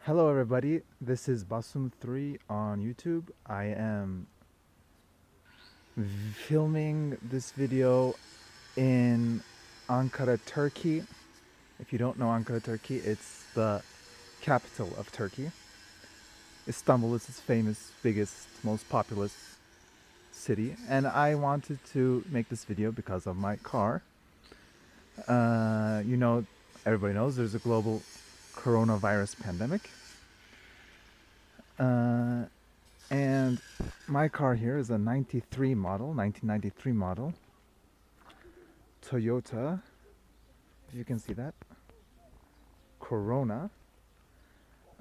Hello everybody, this is Basum3 on YouTube. I am filming this video in Ankara, Turkey. If you don't know Ankara, Turkey, it's the capital of Turkey. Istanbul is its famous, biggest, most populous city, and I wanted to make this video because of my car. Everybody knows there's a global coronavirus pandemic. And my car here is a 1993 model Toyota, if you can see that, Corona.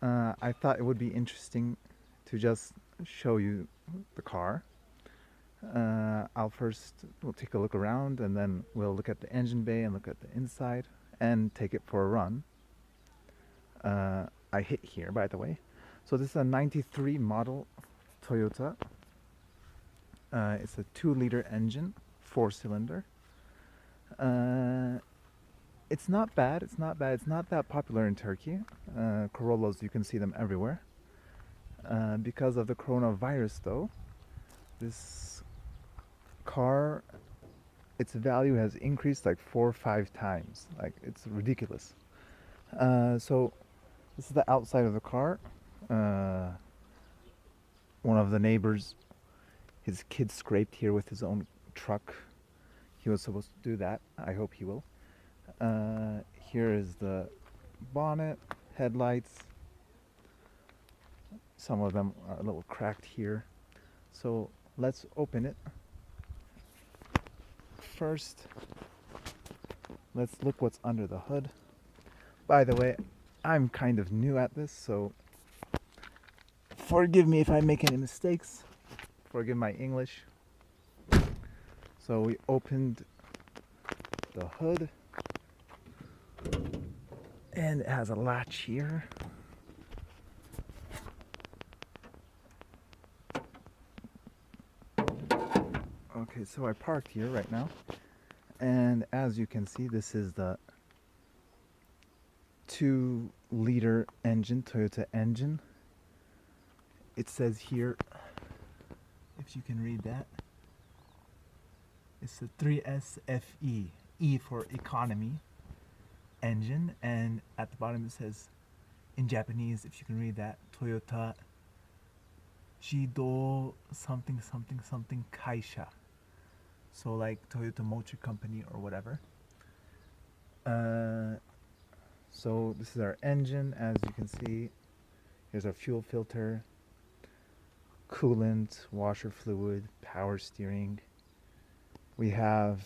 I thought it would be interesting to just show you the car. We'll take a look around, and then we'll look at the engine bay and look at the inside and take it for a run. I hit here, by the way. So this is a 93 model Toyota. It's a 2-liter engine, 4-cylinder. It's not bad. It's not that popular in Turkey. Corollas, you can see them everywhere. Because of the coronavirus, though, this car, its value has increased like 4 or 5 times. Like, it's ridiculous. So this is the outside of the car. One of the neighbors, his kid scraped here with his own truck. He was supposed to do that. I hope he will. Here is the bonnet, headlights. Some of them are a little cracked here. So let's open it. First, let's look what's under the hood. By the way, I'm kind of new at this, so forgive me if I make any mistakes. Forgive my English. So we opened the hood, and it has a latch here. Okay, so I parked here right now, and as you can see, this is the 2-liter engine, Toyota engine. It says here, if you can read that, it's a 3SFE, E for economy engine, and at the bottom it says, in Japanese, if you can read that, Toyota Jido something something something Kaisha. So like Toyota Motor Company or whatever. So this is our engine, as you can see. Here's our fuel filter, coolant, washer fluid, power steering. We have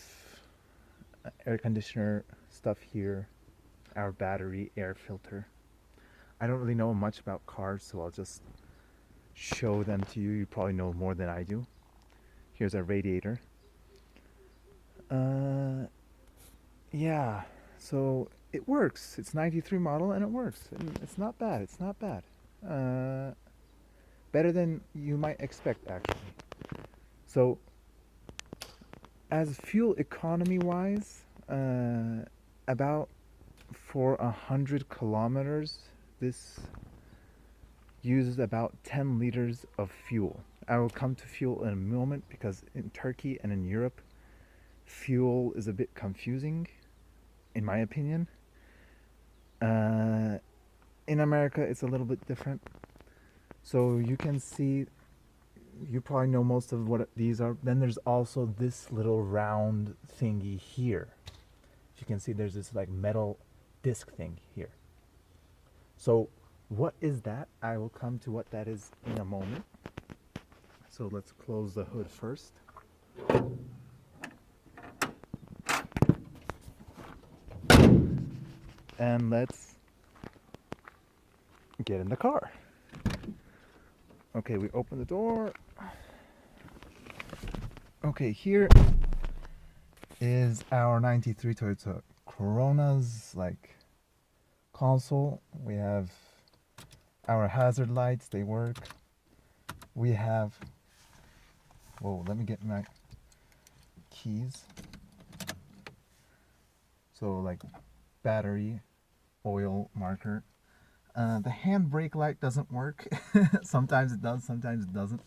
air conditioner stuff here, our battery, air filter. I don't really know much about cars, so I'll just show them to you. You probably know more than I do. Here's our radiator. Yeah, so it works. It's 93 model and it works. It's not bad. It's not bad. Better than you might expect, actually. So, as fuel economy wise, about for 100 kilometers, this uses about 10 liters of fuel. I will come to fuel in a moment, because in Turkey and in Europe, fuel is a bit confusing, in my opinion. In America, it's a little bit different. So you can see, you probably know most of what these are. Then there's also this little round thingy here. If you can see, there's this like metal disc thing here. So what is that? I will come to what that is in a moment. So let's close the hood first. And let's get in the car. Okay, we open the door. Okay, here is our 93 Toyota Corona's like console. We have our hazard lights, they work. We have, whoa, let me get my keys. So like battery, oil marker. The handbrake light doesn't work. Sometimes it does, sometimes it doesn't.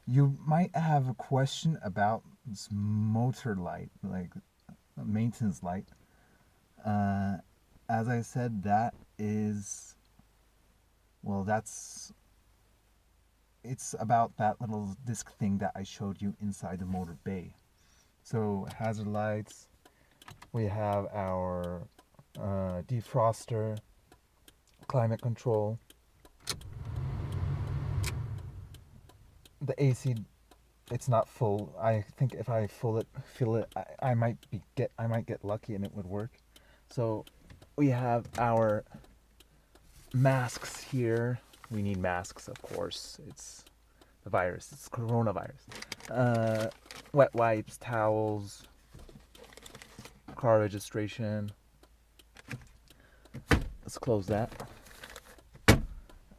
You might have a question about this motor light, like maintenance light. As I said, that is, well, it's about that little disc thing that I showed you inside the motor bay. So hazard lights, we have our defroster, climate control, the AC, it's not full. I think if I fill it, I might get lucky and it would work. So we have our masks here. We need masks, of course. It's the virus. It's coronavirus. Wet wipes, towels, car registration. Let's close that.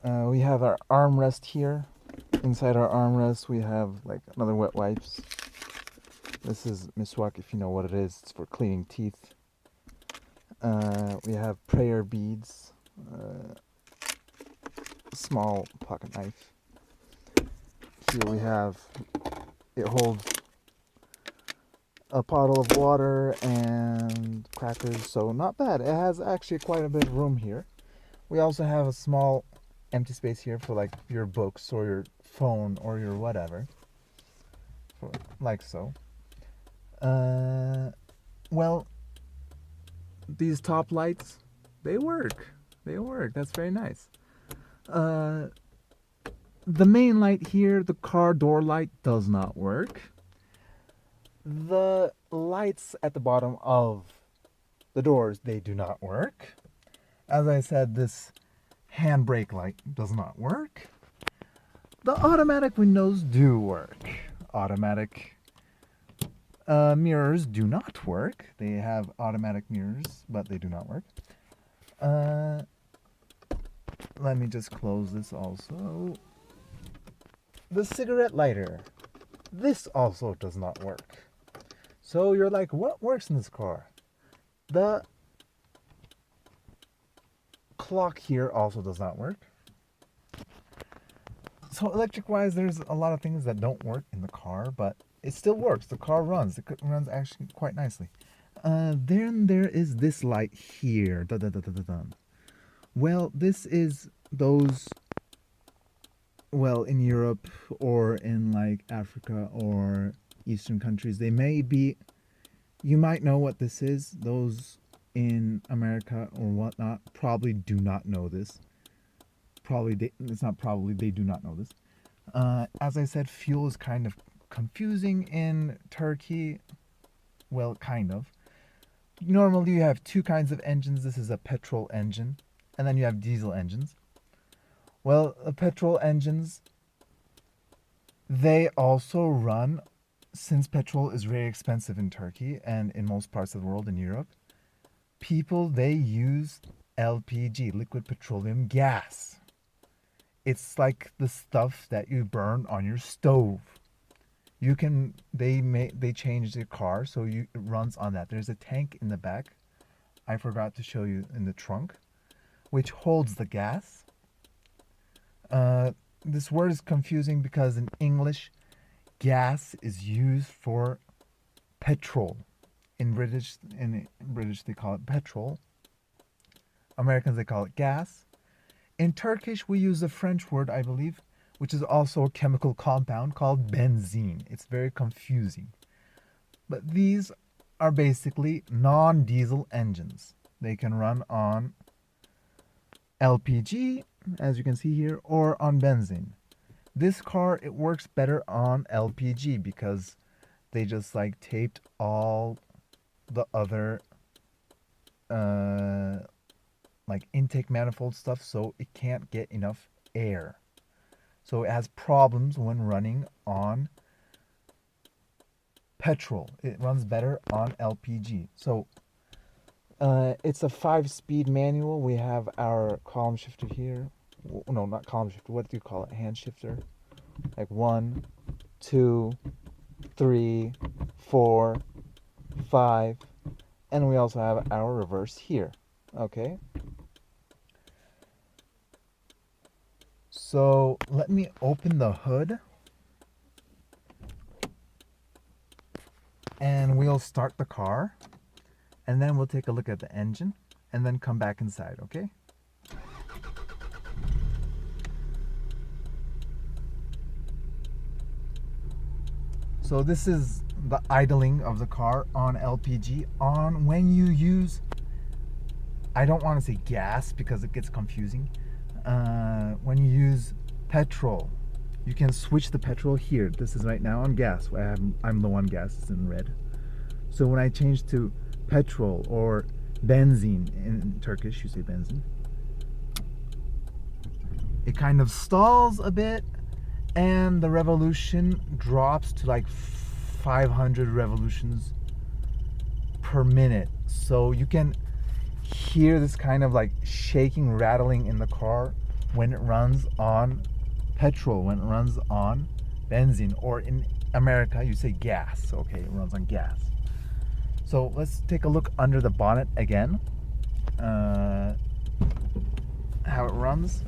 We have our armrest here. Inside our armrest, we have like another wet wipes. This is miswak, if you know what it is. It's for cleaning teeth. We have prayer beads. Small pocket knife. Here we have, it holds a bottle of water and crackers, so not bad. It has actually quite a bit of room here. We also have a small empty space here for like your books or your phone or your whatever, like so. Well, these top lights, they work. That's very nice. The main light here, the car door light, does not work. The lights at the bottom of the doors, they do not work. As I said, this handbrake light does not work. The automatic windows do work. Automatic mirrors do not work. They have automatic mirrors, but they do not work. Let me just close this also. The cigarette lighter. This also does not work. So you're like, what works in this car? The clock here also does not work. So electric wise, there's a lot of things that don't work in the car, but it still works. The car runs. It runs actually quite nicely. Then there is this light here. Well, this is those, well, in Europe or in like Africa or Eastern countries, they may be, you might know what this is. Those in America or whatnot probably do not know this. They do not know this. As I said, fuel is kind of confusing in Turkey. Well, kind of. Normally you have two kinds of engines. This is a petrol engine, and then you have diesel engines. Well, the petrol engines, they also run, since petrol is very expensive in Turkey and in most parts of the world in Europe, they use LPG, liquid petroleum gas. It's like the stuff that you burn on your stove. They changed the car so it runs on that. There's a tank in the back, I forgot to show you, in the trunk, which holds the gas. This word is confusing because in English, gas is used for petrol. In British they call it petrol. Americans, they call it gas. In Turkish, we use a French word, I believe, which is also a chemical compound called benzene. It's very confusing. But these are basically non-diesel engines. They can run on LPG, as you can see here, or on benzene. This car, it works better on LPG because they just like taped all the other like intake manifold stuff, so it can't get enough air. So it has problems when running on petrol. It runs better on LPG. So it's a 5-speed manual. We have our column shifter here. No, not column shifter. What do you call it? Hand shifter. Like 1, 2, 3, 4, 5. And we also have our reverse here. Okay. So let me open the hood and we'll start the car and then we'll take a look at the engine and then come back inside, okay? So this is the idling of the car on LPG. On when you use, I don't want to say gas because it gets confusing. When you use petrol, you can switch the petrol here. This is right now on gas. I'm low on gas, it's in red. So when I change to petrol or benzene, in Turkish you say benzene, it kind of stalls a bit and the revolution drops to like 500 revolutions per minute. So you can hear this kind of like shaking, rattling in the car when it runs on petrol, when it runs on benzene, or in America you say gas. Okay, it runs on gas. So let's take a look under the bonnet again, how it runs.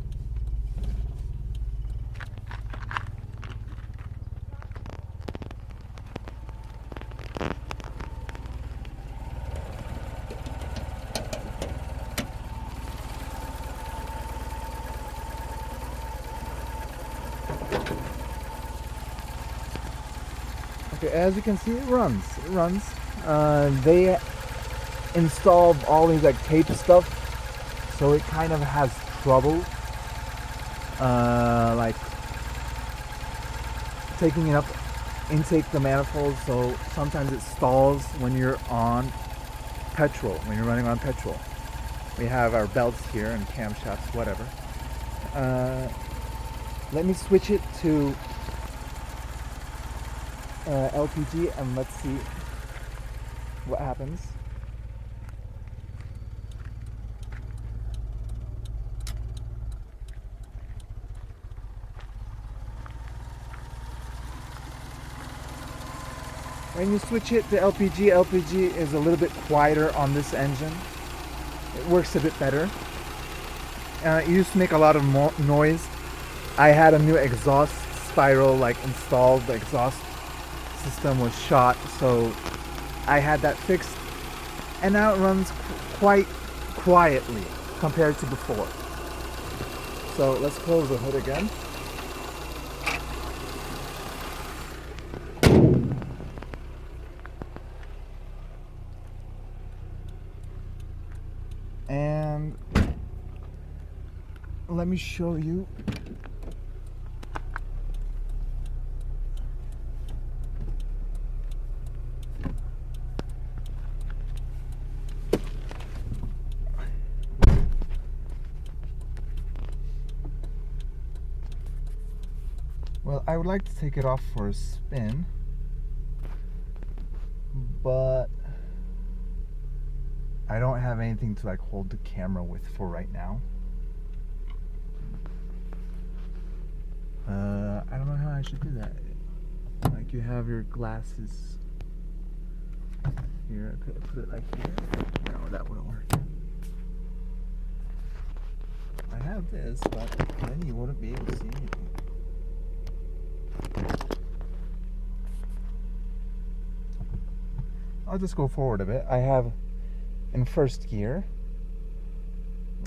Okay, as you can see, it runs. They installed all these like tape stuff, so it kind of has trouble, like taking it up, intake the manifold. So sometimes it stalls when you're on petrol, when you're running on petrol. We have our belts here and camshafts, whatever. Let me switch it to LPG and let's see what happens. When you switch it to LPG is a little bit quieter on this engine. It works a bit better. It used to make a lot of noise. I had a new exhaust spiral like installed. The exhaust system was shot, so I had that fixed, and now it runs quite quietly compared to before. So let's close the hood again. And let me show you I would like to take it off for a spin, but I don't have anything to like hold the camera with for right now. I don't know how I should do that. Like you have your glasses here. I could put it like here. No, that wouldn't work. I have this, but then you wouldn't be able to see anything. I'll just go forward a bit. I have in first gear.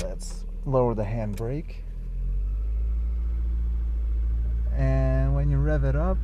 Let's lower the handbrake. And when you rev it up,